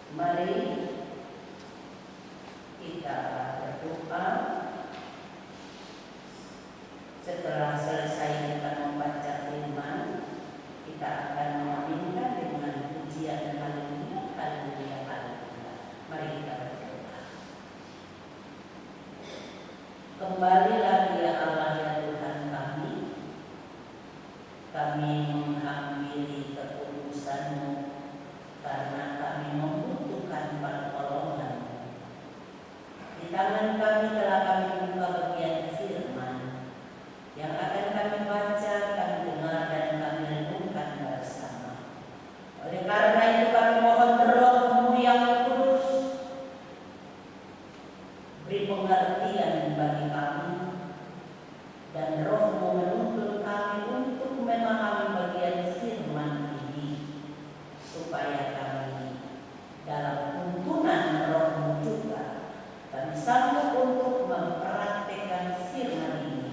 Mari kita berdoa. Setelah selesai kita membaca firman, kita akan mengaminkan dengan pujian haleluya, haleluya, haleluya. Mari kita berdoa. Kembali lagi ya Allah ya Tuhan kami menghampiri kekudusan-Mu karena kami membutuhkan pertolongan-Mu. Di tangan kami telah kami buka bagian firman yang akan kami baca, kami dengar, dan kami renungkan bersama. Oleh karena itu kami mohon Roh-Mu yang kudus beri pengertian bagi kami, dan Roh-Mu menuntun kami untuk memahami bagian firman ini, supaya kami dalam tuntunan Roh-Mu juga kami sanggup untuk mempraktekkan firman ini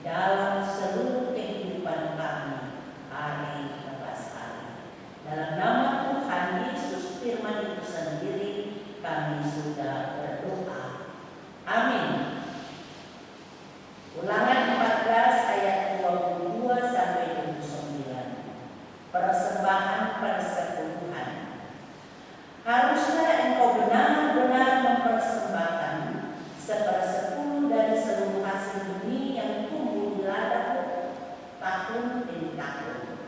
dalam seluruh kehidupan kami hari lepas hari. Dalam nama Tuhan Yesus firman itu sendiri kami sudah berdoa. Amin. Ulangan 14 ayat 22 sampai 29. Persembahan persepuluhan. Haruslah engkau benar-benar mempersembahkan 1/10 dari seluruh hasil bumi yang tumbuh di ladangmu tahun demi tahun,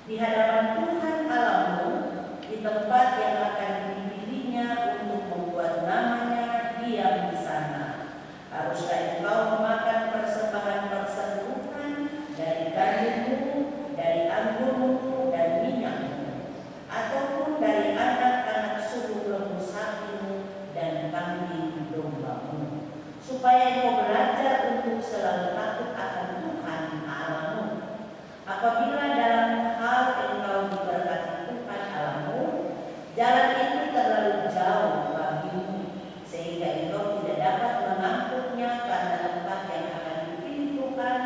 di hadapan Tuhan Allahmu, di tempat yang akan dipilihnya untuk membuat namanya diam di sana. Haruslah engkau memakan persembahan persepuluhan dari gandummu, dari anggurmu dan minyakmu, ataupun dari anak-anak suku lembu sapimu dan kambing dombamu, supaya engkau belajar untuk selalu takut akan Tuhan Allahmu. Apabila dalam hal engkau diberkati Tuhan Allahmu, jalan itu terlalu jauh bagimu, sehingga engkau tidak dapat mengangkutnya karena tempat yang akan dipilih Tuhan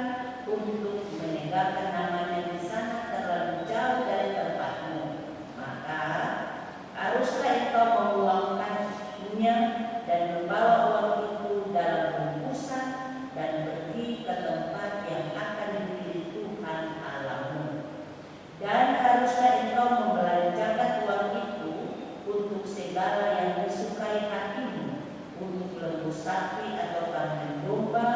untuk menegakkan namanya di sana terlalu jauh dari tempatmu. Maka haruslah engkau menguangkannya dan membawa uang itu dalam bungkusan dan pergi ke tempat yang akan dipilih Tuhan Allahmu. Dan haruslah engkau membelanjakan uang itu untuk segala yang disukai hatimu, untuk lembu sapi atau kambing domba,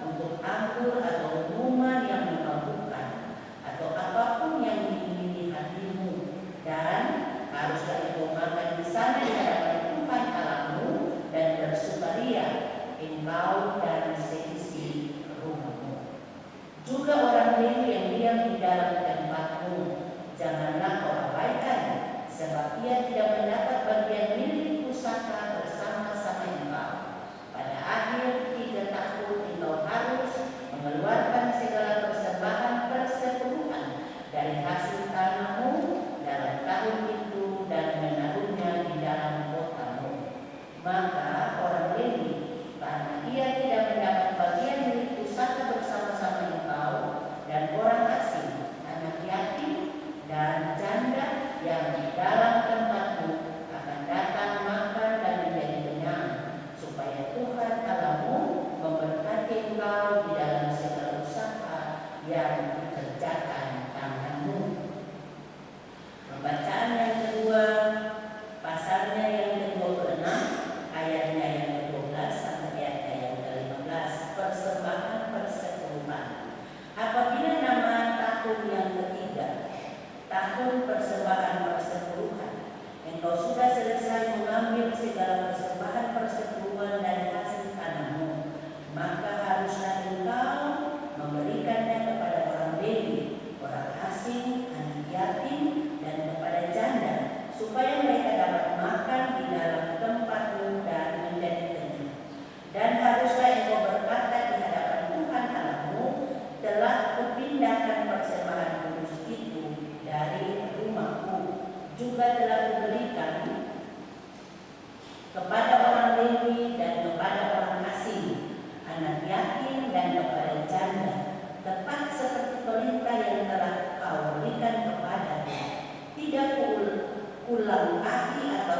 untuk anggur atau minuman yang memabukkan, atau apapun yang diingini hatimu. Dan haruslah engkau makan di sana di hadapan Tuhan Allahmu dan bersukaria, engkau dan seisi rumahmu. Juga orang Lewi yang diam di dalam tempatmu, janganlah kau abaikan, sebab ia tidak mendapat bagian milik pusaka bersama-sama engkau. Pada akhir 3 tahun engkau harus mengeluarkan segala persembahan persepuluhan dari hasil tanahmu dalam tahun itu dan menaruhnya di dalam kotamu. Maka orang Lewi, karena ia tidak mendapat bagian milik pusaka bersama-sama engkau, dan orang asing, anak yatim, dan janda yang di dalam tempatmu akan datang makan dan menjadi kenyang, supaya Tuhan Allahmu memberkati engkau di dalam segala usaha yang dikerjakan tanganmu. Pembacaan yang kedua, pasalnya yang ke-26, ayatnya yang ke-12 sampai ayatnya yang ke-15. Persembahan persepuluhan. Apabila nama tahun yang ketiga, tahun persembahan persepuluhan, engkau sudah selesai mengambil segala persembahan persepuluhan dari hasil tanahmu, maka haruslah engkau memberikannya kepada orang Lewi, orang asing, anak yatim, dan kepada janda, supaya mereka dapat makan di dalam tempatmu dan menjadi kenyang. Dan haruslah engkau berkata di hadapan Tuhan Allahmu, telah kupindahkan persembahan kudus itu dari rumahku, juga telah kuberikan kepada orang Lewi dan kepada orang asing, anak yatim dan kepada janda, tepat seperti perintah yang telah kau berikan kepadaku. Tidak kuulang kaki atau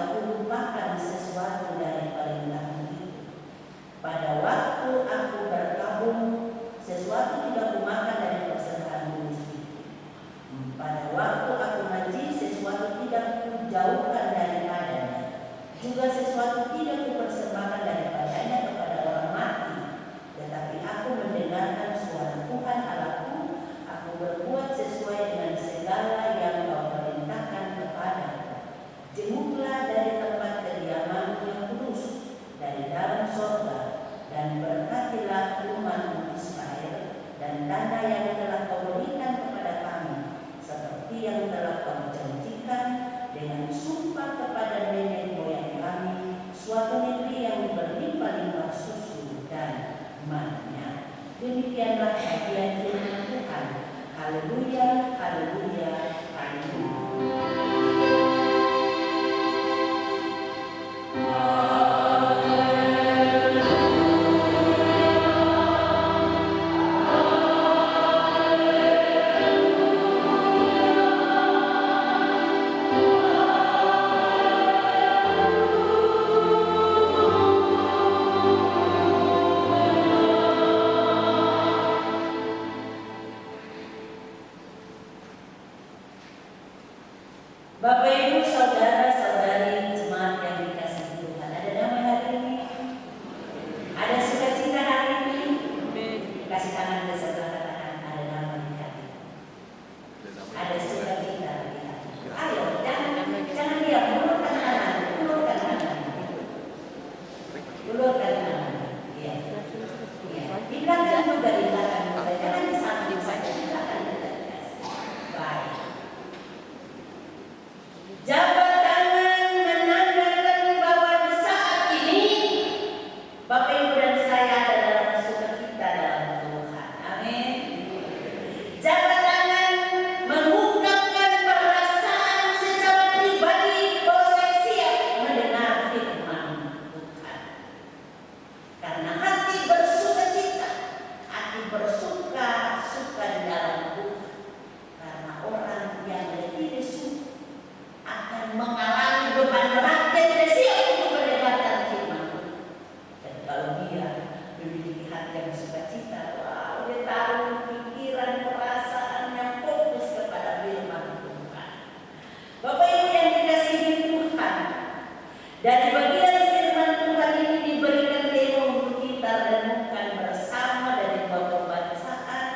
bagian firman Tuhan ini diberikan tema untuk kita renungkan bersama dari dua pembacaan.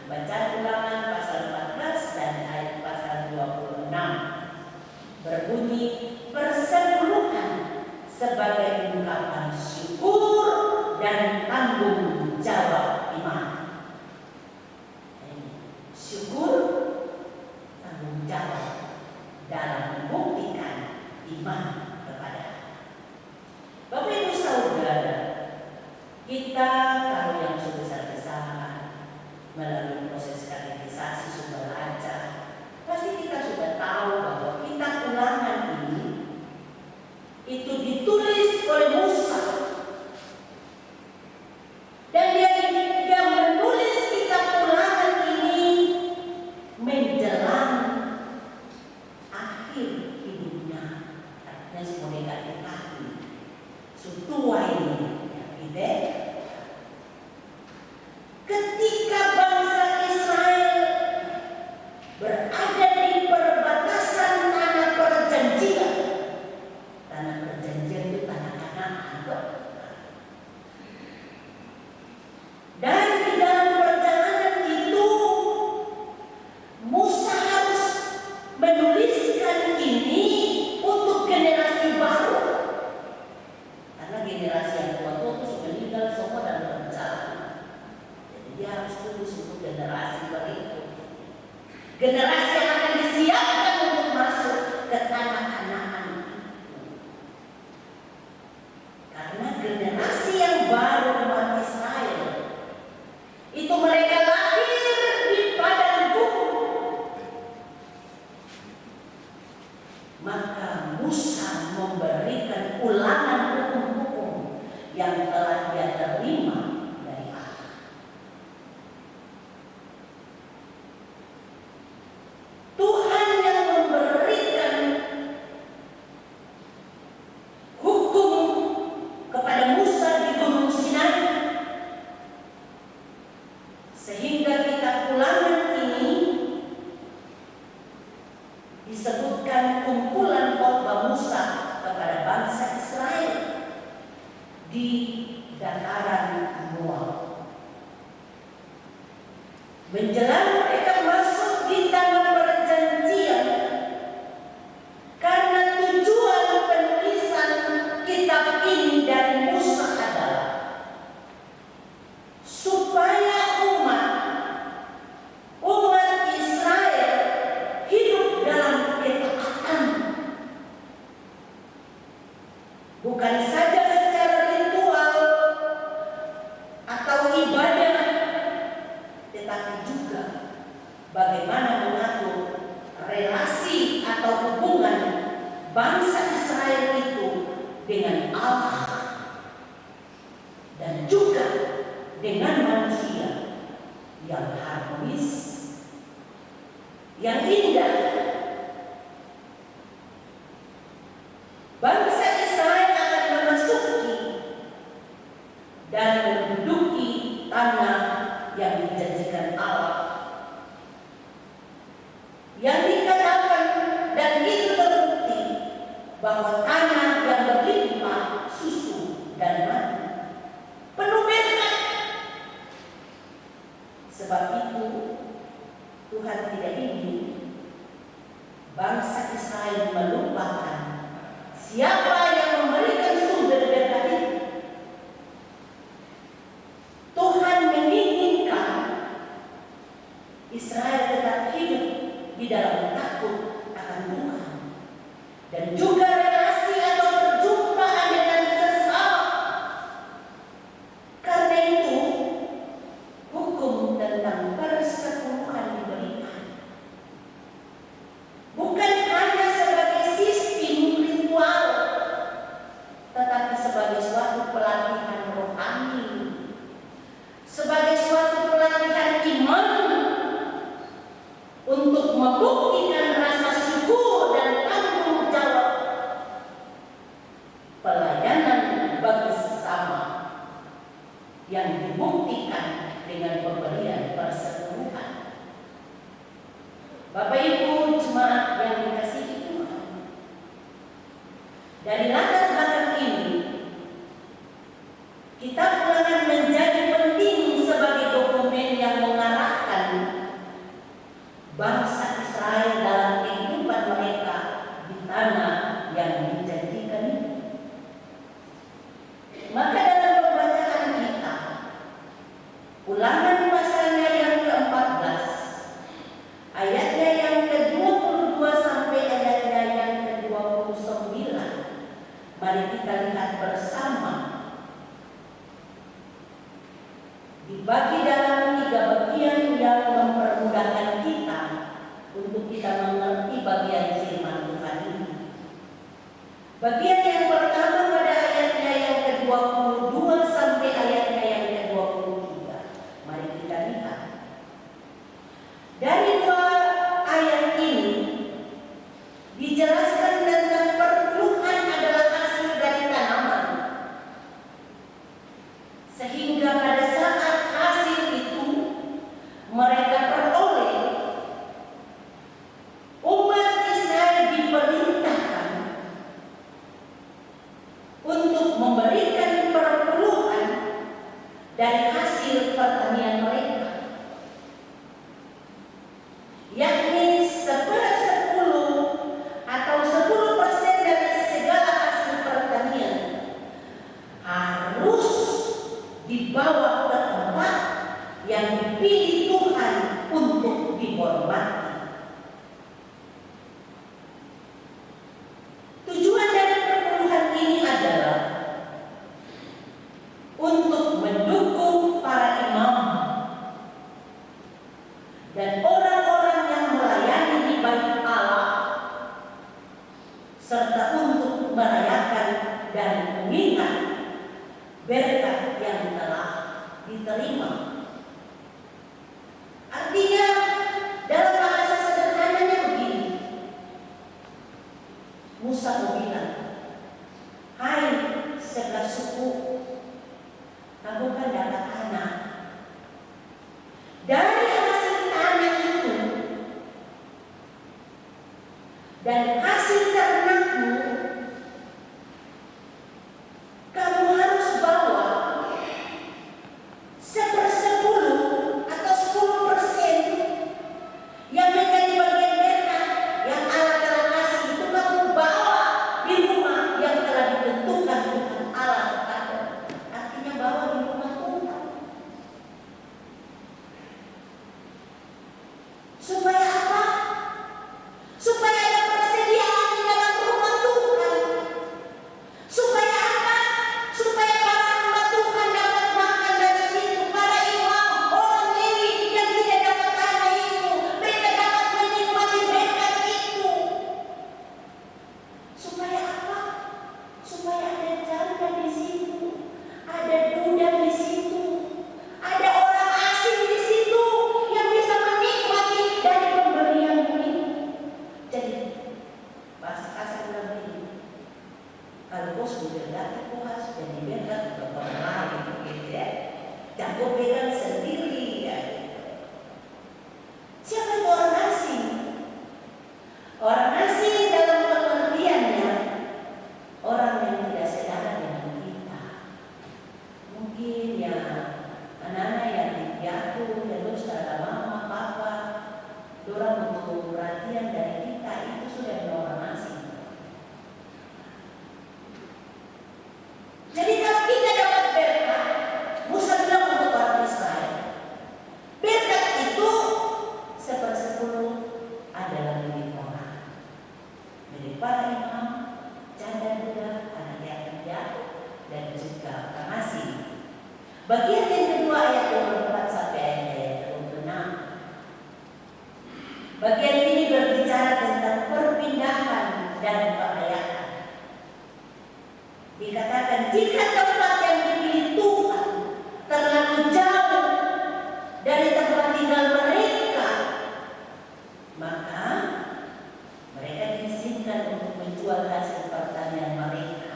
Bacaan ulangan pasal 14 dan ayat pasal 26. Berbunyi, persepuluhan sebagai ungkapan syukur dan tanggung jawab iman. Syukur, tanggung jawab dalam membuktikan iman kepada Bapak Ibu Saudara. Kita kalau yang sudah besar-besaran melalui proses katekisasi sudah belajar, pasti kita sudah tahu bahwa kitab ulangan ini itu ditulis oleh Musa. Dan dia menulis kitab ulangan ini menjelang akhir hidupnya. Artinya sebagai kaki sutua ini, ya, gitu. Ketika bangsa Israel berada di perbatasan tanah perjanjian. Tanah perjanjian itu tanah Kanaan. Dan di dalam perjalanan itu Musa harus menuliskan ini untuk generasi baru. Karena generasi yang tua-tua itu sudah meninggal semua dalam perjalanan. Jadi dia harus tulis untuk generasi berikut. Generasi yang akan disiapkan untuk masuk ke tanah Kanaan. Karena generasi yang baru umat Israel itu mereka lahir di padang gurun. Maka Musa memberikan ulangan hukum-hukum yang telah dia terima dari Allah. Tuhan yang memberikan hukum kepada Musa di Gunung Sinai, sehingga kitab ulangan ini disebutkan kumpulan khotbah Musa kepada bangsa Israel di dataran Moab. Menjelang mereka masuk di tanah perjanjian, karena tujuan penulisan kitab ini dari Musa adalah supaya umat Israel hidup dalam ketaatan, bukan saja secara ritual atau ibadah, tetapi juga bagaimana mengatur relasi atau hubungan bangsa Israel itu dengan Allah dan juga dengan manusia yang harmonis, yang indah. Bangsa Israel akan memasuki dan menduduki tanah yang dijanjikan Allah, yang dikatakan, dan itu terbukti bahwa tanah yang berlimpah susu dan madu, penuh berkat. Sebab itu Tuhan tidak ingin bangsa Israel melupakan siapa yang memberikan sumber berkat itu. Tuhan menginginkan Israel tetap hidup di dalam takut akan Tuhan dan juga relasi atau perjumpaan dengan sesama. Karena itu hukum tentang persepuluhan diberikan, bukan hanya sebagai sistem ritual, tetapi sebagai suatu pelatihan rohani, sebagai suatu pelatihan iman untuk membuktikan rasa syukur dan tanggung jawab pelayanan bagi sesama yang dibuktikan dengan pemberian persepuluhan. Bapak Ibu jemaat yang dikasihi Tuhan, dari latar belakang Mari kita lihat bersama. Dibagi dalam 3 bagian yang mempermudahkan kita untuk kita mengerti bagian firman Tuhan ini. Bagian yang pertama pada ayatnya yang ke-22 sampai ayatnya yang ke-23. Mari kita lihat. Dari 2 ayat ini dijelaskan tentang pertumbuhan adalah hasil dari tanaman. Sehingga pada saat hasil itu mereka peroleh, umat Israel diperintahkan untuk memberikan perpuluhan dari hasil pertanian mereka, yakni 10 atau 10% dari segala hasil pertanian harus dibawa ke tempat yang dipilih Tuhan untuk dihormati. Tujuan dari perpuluhan ini adalah untuk mendukung para imam dan orang-orang yang melayani di bait Allah, serta untuk merayakan dan mengingat berkat yang telah diterima. Artinya dalam bahasa sederhananya begini, Musa bilang, hai sebelah suku, kamu kan dapat anak. Dari hasil tanah itu dan hasil ternakmu, kamu harus bawa 10 atau 10% yang menjadi bagian berkat yang Allah telah kasih itu, kamu bawa di rumah yang telah ditentukan Tuhan Allah. Artinya bawa di rumah Tuhan. Supaya apa? Supaya ada persediaan di dalam rumah Tuhan. Supaya apa? Supaya para hamba Tuhan dapat makan dari situ. Para imam, orang Lewi yang tidak dapat tanah itu, mereka dapat menikmati berkat itu. Supaya apa? Supaya ada janda di situ, ada duda di situ, ada orang asing di situ yang bisa menikmati dari pemberian ini. Jadi bahasa kasar bilang ini, kalau bos sudah dapat puas jadi berkat untuk orang lain, gitu ya. Jangan pegang sendiri, ya. Siapa itu orang asing? Orang asing dalam pengertiannya orang yang tidak sedara dengan kita. Mungkin ya anak-anak yang jatuh terus ada mama, papa, dorang butuh perhatian dari kita, itu sudah orang asing. Jadi kalau kita dapat berkat, Musa bilang untuk orang Israel, berkat itu 10% adalah milik orang, milik para imam, janda duda, anak yatim piatu, dan juga orang asing. Bagian yang kedua ayat 24 sampai ayat 26. Bagian ini berbicara tentang perpindahan dan perayaan. Dikatakan jika tempat yang dipilih Tuhan terlalu jauh dari tempat tinggal mereka, maka mereka diizinkan untuk menjual hasil pertanian mereka.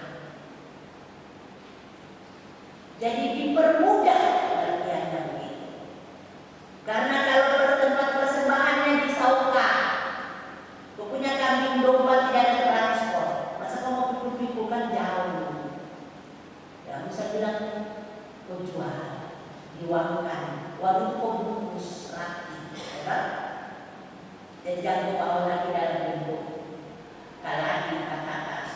Jadi dipermudah pengertiannya begitu. Karena kalau tempat persembahannya di Sauka, punya kambing domba tidak ada transport, masa kamu pikul-pikul kan jauh. Ya Musa bilang, kau jual, diuangkan, warung kau bungkus rati, ya kan? Dan jangan bawa lagi dalam bentuk kalani atas.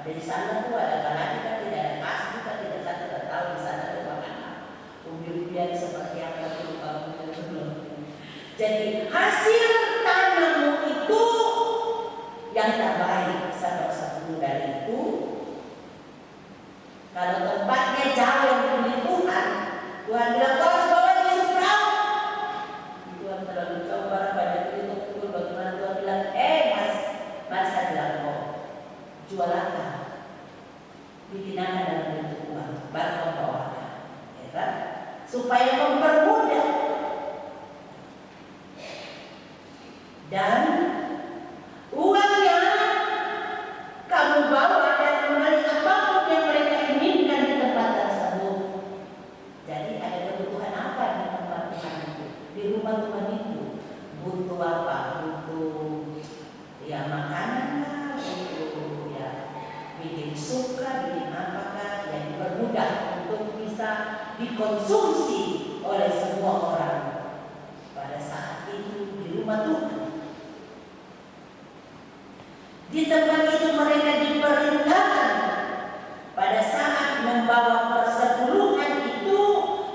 Dari sana tuh ada kalani kan tidak ada kas, kita tidak tahu di sana ada makanan. Umbi-umbian seperti apa itu belum. Jadi hasil tanammu itu yang terbaik, 1/10 dari itu supaya mempermudah dan uangnya kamu bawa dan membeli apapun yang mereka inginkan di tempat tersebut. Jadi ada kebutuhan apa di tempat Tuhan itu, di rumah Tuhan itu? Butuh apa? Butuh ya makanan lah, butuh ya bikin suka, bikin apakah yang dipermudah untuk bisa dikonsumsi oleh semua orang pada saat itu di rumah Tuhan. Di tempat itu mereka diperintahkan pada saat membawa persepuluhan itu,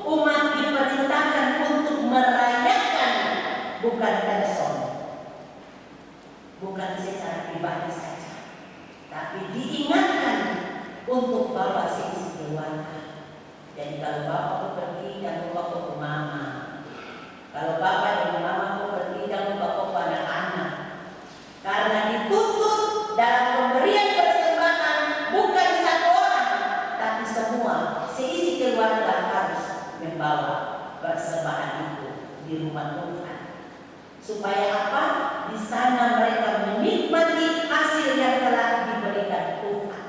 umat diperintahkan untuk merayakan, bukan person, bukan secara pribadi saja, tapi diingatkan untuk bawa seisi keluarga. Jadi kalau bapak pergi, jangan lupa ke mama. Kalau bapak dan mama pergi, jangan lupa ke anak-anak. Karena dituntut dalam pemberian persembahan bukan satu orang, tapi semua, seisi keluarga harus membawa persembahan itu di rumah Tuhan. Supaya apa? Di sana mereka menikmati hasil yang telah diberikan Tuhan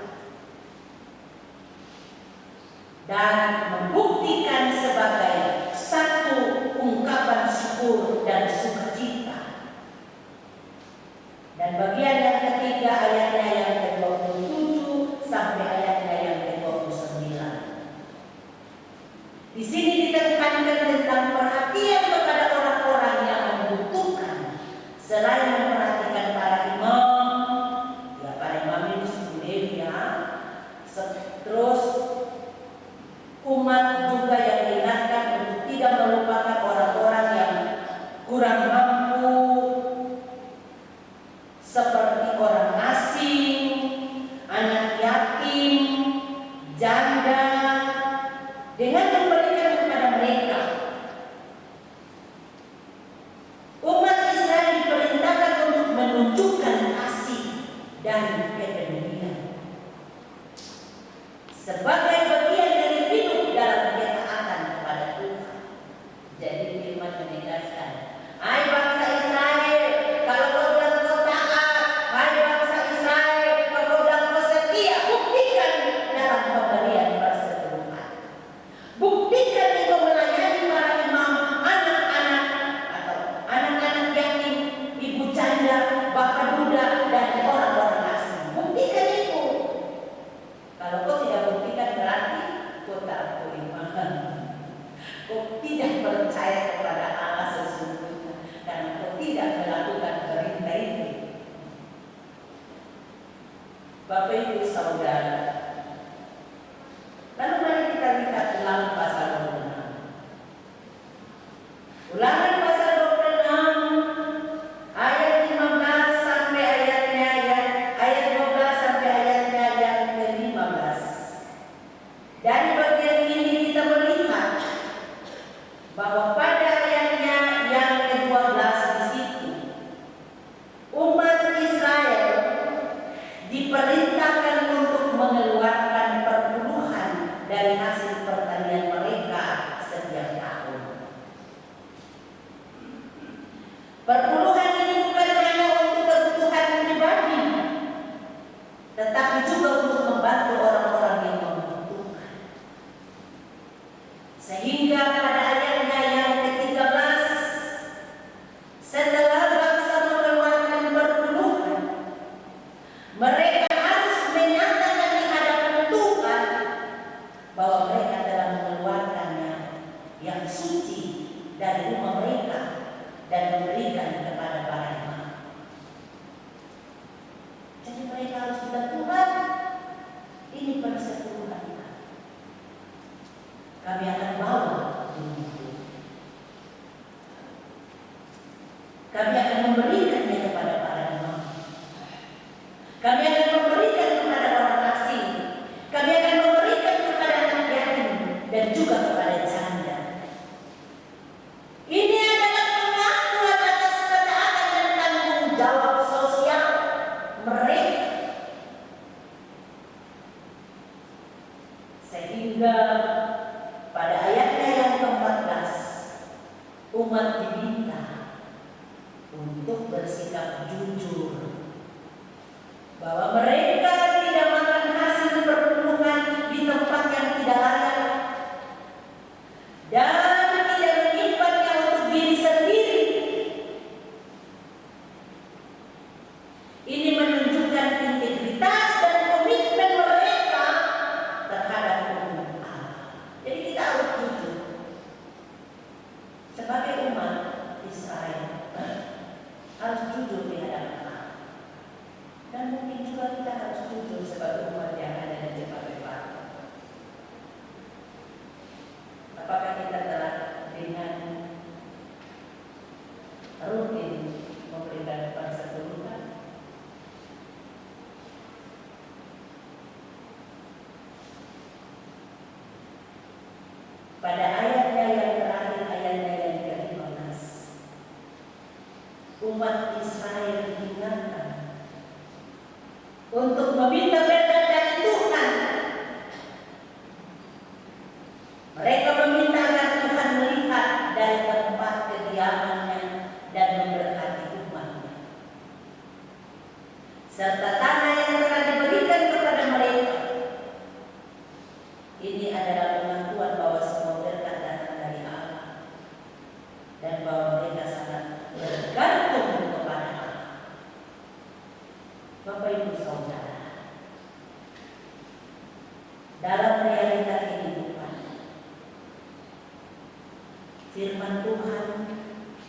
dan membuktikan sebagai satu ungkapan syukur dan sukacita. Dan bagian yang ketiga ayatnya yang ke-27 sampai ayatnya yang ke-29. Di sini ditekankan tentang perhatian kepada orang-orang yang membutuhkan, selain memperhatikan para imam, ya para imam itu sendiri ya. Terus umat juga yang diingatkan untuk tidak melupakan orang-orang yang kurang mampu, seperti orang asing, anak yatim, janda, dengan memberikan kepada mereka. Umat Israel diperintahkan untuk menunjukkan kasih dan kepedulian sebagai bagian dari hidup dalam ketaatan kepada Tuhan. Jadi firman menegaskan, hai bangsa Israel, kalau kau bilang kau taat, hai bangsa Israel, kalau kau bilang kau setia, buktikan dalam pemberian persepuluhan. Buktikan itu melayani para imam, anak-anak atau anak-anak yatim, ibu janda, bapak duda, dan orang-orang asing. Buktikan itu. Kalau kau tidak buktikan berarti kau tak beriman. Kau tidak percaya kepada Allah sesungguhnya karena kau tidak melakukan perintah ini. Bapak Ibu Saudara, lalu mari kita lihat Ulangan pasal 26. Ulangan pasal 26 ayat 15 sampai ayatnya ayat 12 sampai ayatnya yang ke-15. Dari bagian ini kita melihat bahwa pada ayatnya yang ke-12 di situ umat Israel diperintahkan untuk mengeluarkan perpuluhan dari hasil pertanian mereka setiap tahun. Perpuluhan ini bukan hanya untuk kebutuhan pribadi, tetapi juga untuk membantu orang-orang yang membutuhkan. Sehingga pada ayatnya yang ke-13, setelah bangsa mengeluarkan perpuluhan, mereka harus menyatakan di hadapan Tuhan bahwa mereka telah mengeluarkannya yang suci dari rumah mereka dan memberikan kepada para imam. Jadi mereka harus bilang, Tuhan, ini persepuluhan kami akan bawa itu. Kami akan memberikannya kepada para imam. Kami akan memberikan kepada orang asing. Kami akan memberikan kepada anak yatim dan juga kepada janda. Ini adalah pengakuan atas ketaatan dan tanggung jawab sosial mereka. Sehingga pada ayatnya yang ke-14 umat diminta untuk bersikap jujur bahwa mereka tidak makan hasil perpuluhan di tempat yang tidak layak dan tidak menyimpannya untuk diri sendiri. Ini menunjukkan integritas dan komitmen mereka terhadap hukum Allah. Jadi kita harus jujur sebagai umat Israel, harus jujur di hadapan Allah. Dan mungkin juga kita harus jujur sebagai umat yang ada di Jepang. Apakah kita telah dengan rutin memberikan persepuluhan? Pada ayatnya yang terakhir, ayatnya yang ke-15, umat Israel diingatkan untuk meminta berkat dari Tuhan. Mereka meminta agar Tuhan melihat dari tempat kediamannya dan memberkati umatnya, serta tanah yang telah diberikan kepada mereka. Ini adalah pengakuan bahwa semua berkat datang dari Allah dan bahwa mereka sangat bergantung kepada Allah. Bapak Ibu Saudara, dalam realita kehidupan, firman Tuhan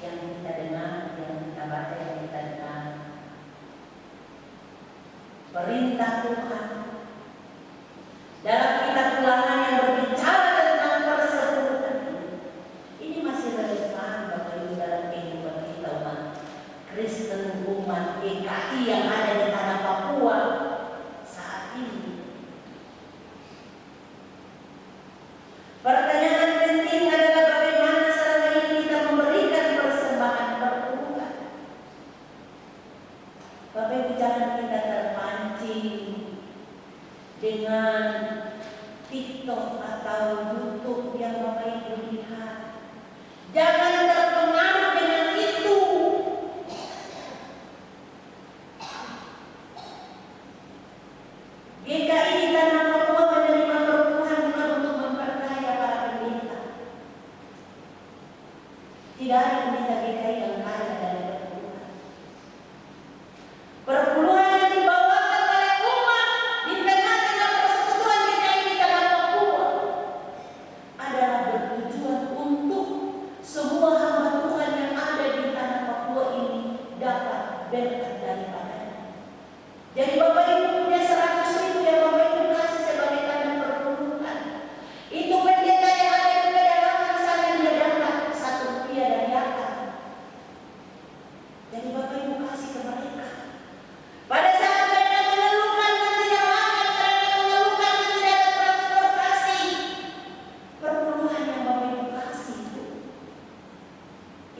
yang kita dengar, yang kita baca, yang kita dengar, perintah Tuhan dalam kitab Ulangan yang berbicara tentang persepuluhan ini masih relevan Bapak Ibu dalam kehidupan kita umat Kristen, umat GKI yang ada di tanah Papua saat ini. Pertanyaan penting adalah bagaimana selama ini kita memberikan persembahan perpuluhan. Bapak Ibu, jangan kita terpancing dengan TikTok atau YouTube yang Bapak Ibu lihat. Jangan terpengaruh dengan itu. GKI di tanah Papua menerima perpuluhan bukan untuk memperkaya para pendeta. Tidak ada pendeta GKI yang kaya dari perpuluhan. Perpuluhan yang dibawakan oleh umat di tengah-tengah persekutuan GKI di tanah Papua adalah bertujuan untuk semua hamba Tuhan yang ada di tanah Papua ini dapat berkat daripadanya. Jadi Bapak Ibu punya 100.000 yang Bapak Ibu kasih sebagai tanda perpuluhan. Itu pendeta yang ada di pedalaman sana dia dapat 1 rupiah dari akar. Jadi Bapak Ibu kasih ke mereka. Pada saat mereka mengeluhkan tidak makan, mereka mengeluhkan tidak ada transportasi, perpuluhan yang Bapak Ibu kasih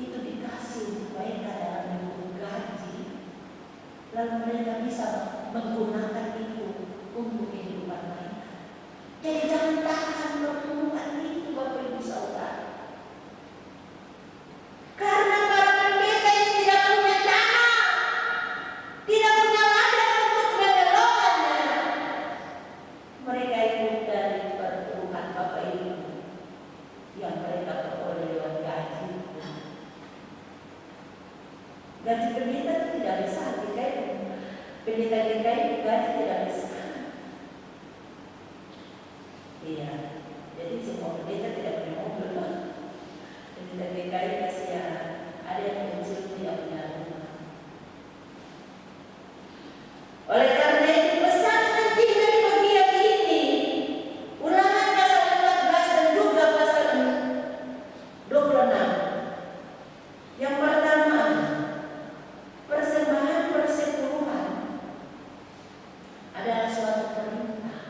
itu dikasih untuk mereka dalam bentuk gaji, lalu mereka bisa menggunakan itu untuk kehidupan mereka. Jadi jangan tahan perpuluhan itu Bapak Ibu Saudara. Karena para pendeta yang tidak punya tanah, tidak punya ladang untuk mengelolanya, mereka ikut dari perpuluhan Bapak Ibu yang mereka peroleh lewat gaji. Gaji pendeta itu tidak besar, pendeta GKI gaji tidak besar. Iya, jadi semua pendeta tidak punya mobil. Pendeta GKI kasihan, ada yang kecil tidak punya rumah. Oleh karena itu pesan penting dari bagian ini, Ulangan pasal 14 dan juga pasal 26. Yang pertama, persembahan persepuluhan adalah suatu perintah.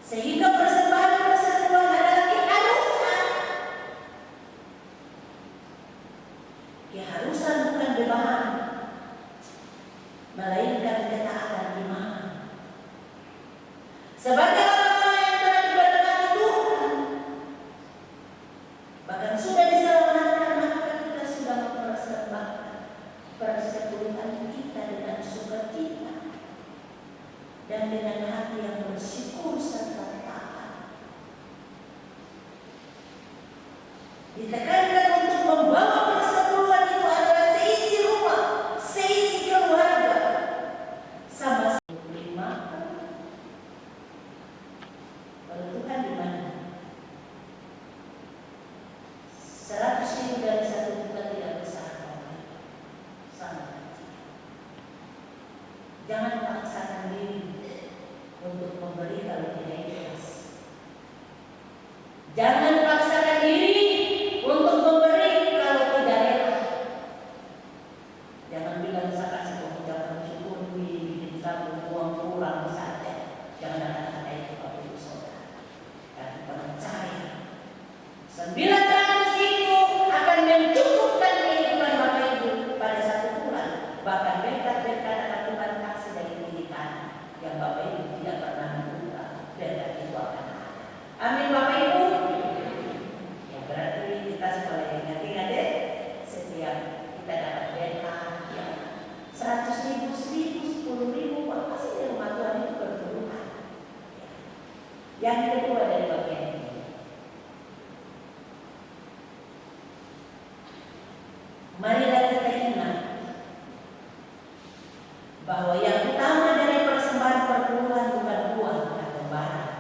Sehingga persembahan persepuluhan adalah keharusan. Keharusan bukan beban, melainkan ketaatan iman. Sebagai orang-orang yang telah diberkati Tuhan, bahkan Ditekankan untuk membawa persepuluhan itu adalah seisi rumah, seisi keluarga. Sama 5. Kalau Tuhan di mana? 100.000 dari 1 juta tidak besar. Sangat kecil. Jangan paksakan diri untuk memberi kalau tidak ikhlas. Jangan paksakan diri untuk memberi kalau tidak rela. Jangan bilang saya kasih pengucapan syukur bikin satu uang kurang saja. Jangan ada kata itu Bapak Ibu Saudara. Tapi percaya 900 itu akan mencukupkan kehidupan Bapak Ibu pada 1 bulan. Bahkan berkat-berkat akan Tuhan kasih dari pendidikan yang Bapak Ibu tidak pernah menduga. Berkat itu akan ada. Amin Bapak Ibu. Ya berarti kita sekolah ingat-ingat deh. Setiap kita dapat berkat yang 100.000, 1.000, 10.000, apa sih di rumah Tuhan itu berpuluhan. Yang kedua dari bagian ini, marilah kita ingat bahwa yang utama dari persembahan perpuluhan bukan uang atau barang,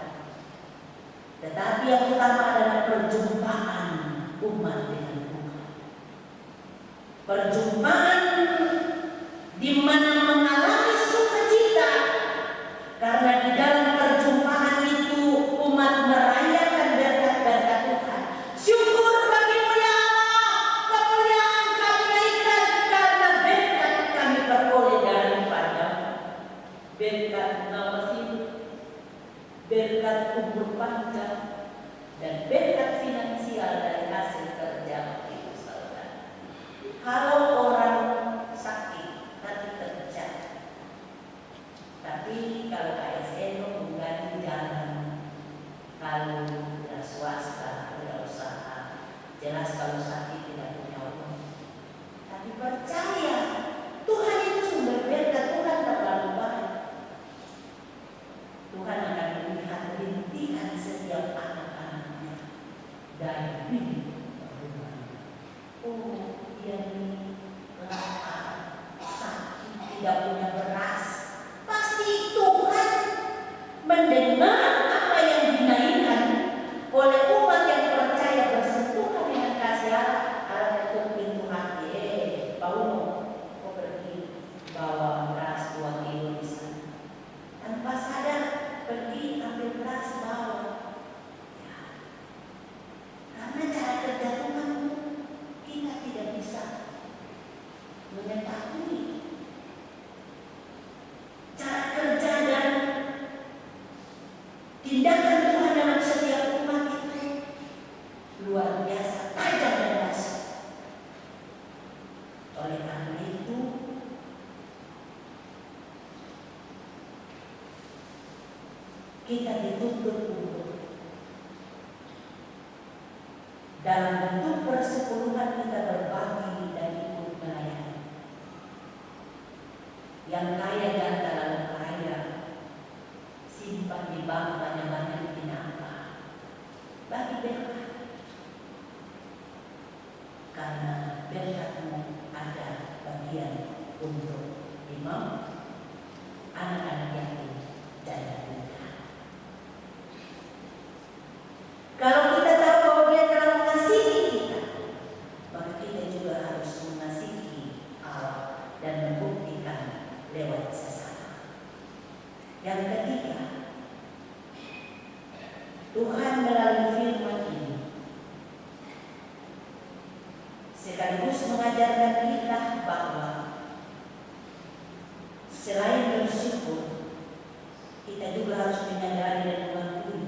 tetapi yang utama adalah perjumpaan umat dengan Tuhan. Perjumpaan di mana mengalami sukacita, karena di dalam perjumpaan itu umat merayakan berkat-berkat Tuhan. Syukur bagimu ya Allah, kemuliaan kami naikkan karena berkat kami peroleh daripada-Mu. Berkat nawas hidup, berkat umur panjang, dan berkat finansial dari hasil kerja itu saudara. Kalau orang sakit tapi kerja, tapi kalau ASN mengganti jalan, kalau tidak swasta tidak usaha, jelas kalau sakit tidak punya uang. Tapi percaya Tuhan itu sumber berkat, Tuhan terlalu baik. Tuhan akan melihat rintihan setiap anak-anaknya dari bibit rumah. Oh, dia ini lapar, sakit, tidak punya beras. Pasti Tuhan mendengar apa yang dinaikkan oleh umat yang percaya bersentuhan dengan kasih Allah ketuk pintu hati. Paulo, kau pergi bawa beras 2 kilo di sana. Tanpa sadar pergi ambil beras bawa. Ya. Karena cara kerja Tuhan kita tidak bisa mengetahui cara kerja dan tindakan Tuhan dalam setiap umat itu luar biasa, tajam dan dahsyat. Oleh karena itu kita dituntut untuk dalam bentuk persepuluhan kita berbagi dan ikut melayani. Yang kaya dan terlalu kaya simpan di bank banyak-banyak bikin apa? Bagi berkat. Karena berkatmu ada bagian untuk imam, anak-anak yatim, dan dunia. Kalau kita tahu bahwa Dia telah mengasihi kita, maka kita juga harus mengasihi Allah dan membuktikan lewat sesama. Yang ketiga, Tuhan melalui firman ini sekaligus mengajarkan kita bahwa selain bersyukur, kita juga harus menyadari dan mengakui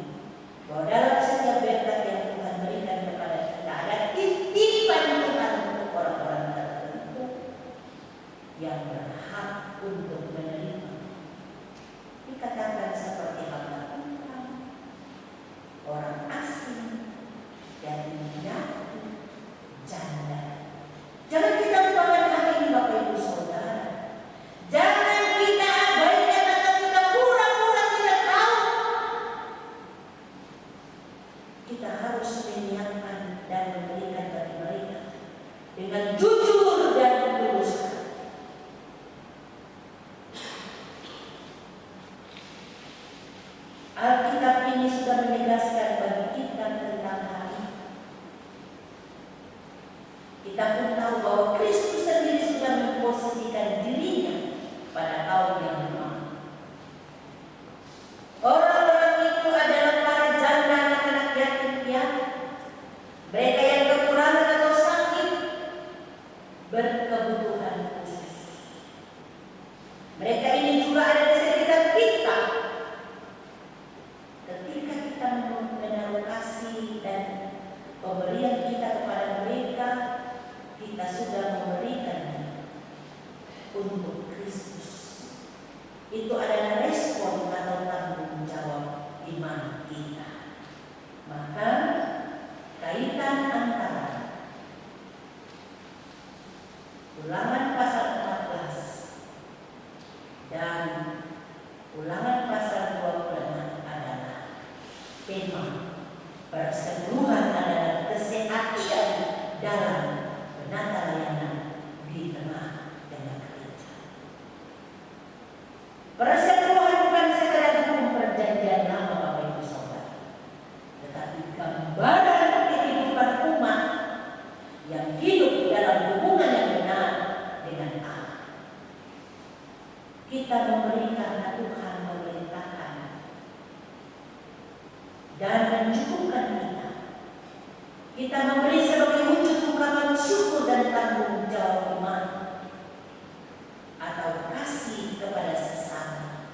bahwa dalam setiap berkat yang Tuhan berikan kepada kita ada titipan Tuhan untuk orang-orang tertentu yang berhak untuk menerima. Dikatakan seperti hamba Tuhan, orang asing, dan janda. Jangan kita lupakan hal ini Bapak Ibu Saudara. Jangan kita abaikan atau kita pura-pura tidak tahu Alkitab ini sudah menegaskan bagi kita tentang hal ini. Kita pun tahu bahwa Kristus sendiri sudah memposisikan dirinya pada kaum yang lemah. Orang-orang itu adalah para janda, anak-anak yatim piatu, mereka yang kekurangan atau sakit, berkebutuhan khusus. Mereka ini juga ada di sekitar kita. Ketika kita menaruh kasih dan pemberian kita kepada mereka, kita sudah memberikan untuk Kristus. Itu adalah respon atau tanggung jawab iman kita. Maka kaitan antara Ulangan pasal 14 dan Ulangan pasal 26 adalah tema persetujuan adalah kesehatan dalam penata layanan di tengah-tengah gereja. Persetujuan bukan sekadar hukum perjanjian lama Bapak Ibu Saudara, tetapi gambaran kehidupan umat yang hidup dalam hubungan yang benar dengan Allah. Kita memberi karena Tuhan memerintahkan dan mencukupkan kita. Kita memberi sebagai wujud ungkapan syukur dan tanggung jawab iman atau kasih kepada sesama.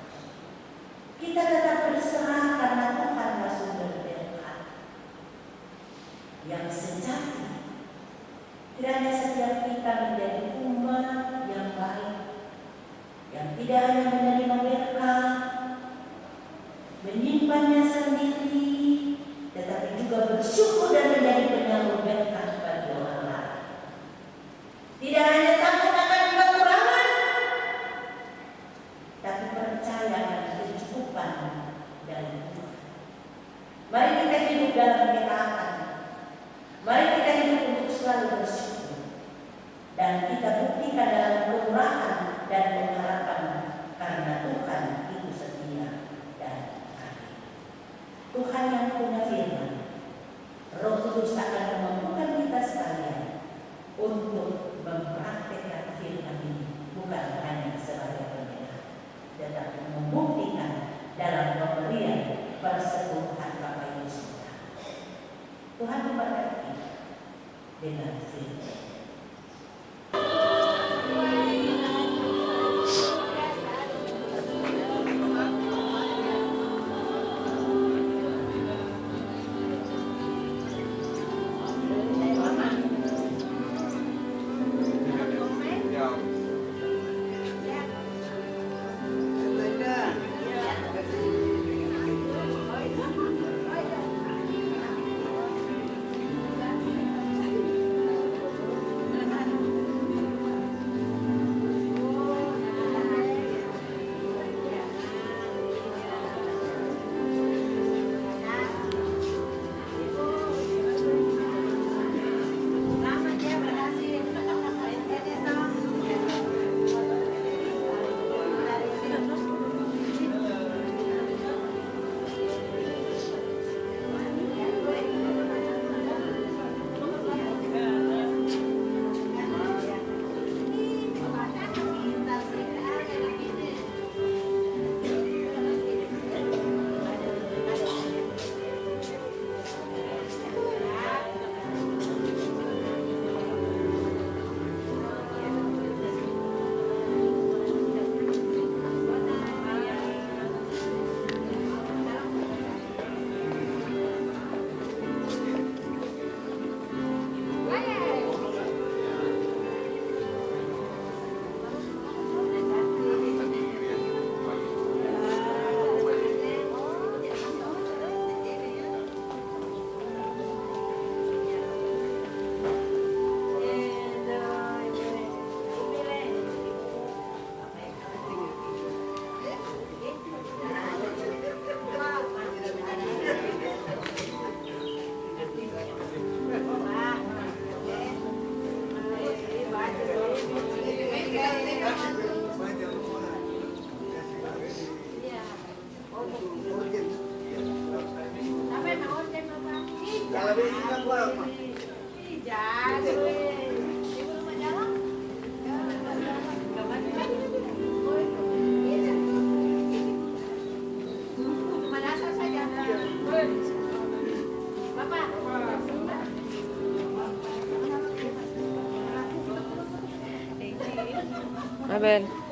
Kita tetap berserah karena Tuhanlah sumber berkat yang sejati. Kiranya setiap kita menjadi umat yang baik, yang tidak hanya menerima berkat, menyimpannya sendiri, tetapi juga bersyukur dan menjadi penyalur berkat bagi orang lain. Tidak hanya takut akan kekurangan, tapi percaya akan kecukupan dari Tuhan. Mari kita hidup dalam ketaatan. Mari kita hidup untuk selalu bersyukur. Dan kita buktikan dalam kemurahan dan pengharapan karena Tuhan itu setia dan adil. Tuhan yang punya firman, Roh Kudus akan memampukan kita sekalian untuk mempraktikkan firman ini, bukan hanya sebagai pendengar, tetapi membuktikan dalam pemberian persetujuan Bapak Ibu Saudara. Tuhan memberkati dengan firman. Abel.